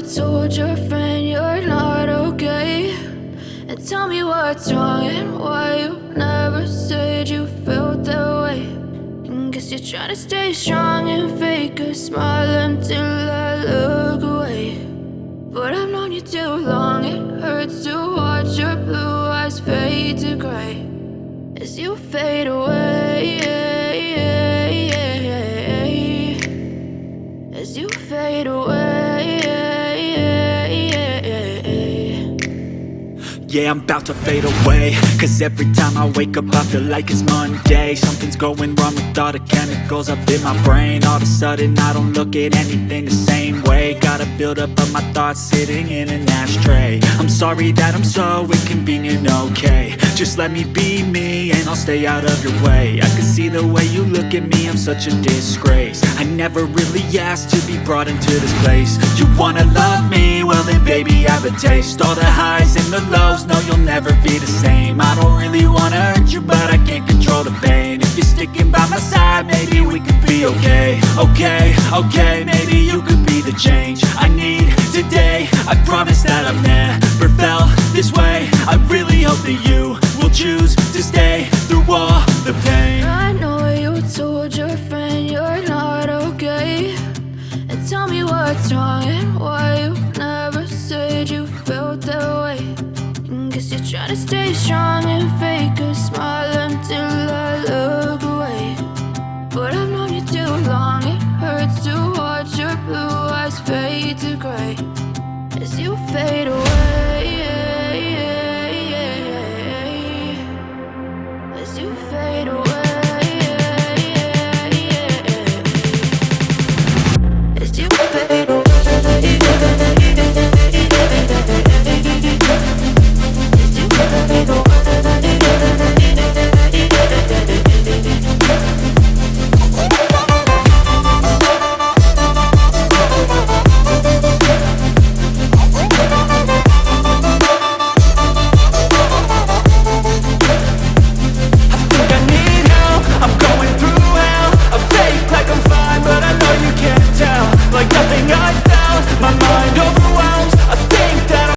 told your friend you're not okay, and tell me what's wrong and why you never said you felt that way. And guess you're trying to stay strong and fake a smile until I look away. But I've known you too long, it hurts to watch your blue eyes fade to gray as you fade away, as you fade away. Yeah, I'm about to fade away, cause every time I wake up I feel like it's Monday. Something's going wrong with all the chemicals up in my brain. All of a sudden I don't look at anything the same way. Gotta build up of my thoughts sitting in an ashtray. I'm sorry that I'm so inconvenient, okay. Just let me be me and I'll stay out of your way. I can see the way you look at me, I'm such a disgrace. I never really asked to be brought into this place. You wanna love me? Well then baby have a taste. All the highs and the lows, no you'll never be the same. I don't really wanna hurt you but I can't control the pain. If you're sticking by my side maybe we could be okay. Okay, maybe you could be the change I need today. I promise that I've never felt this way. I really hope that you will choose to stay through all the pain. I know you told your friend you're not okay, and tell me what's wrong and why you never said you felt that way. And guess you're trying to stay strong and fake a smile until I look away. But I've known you too long, it hurts to watch your blue eyes fade to gray as you fade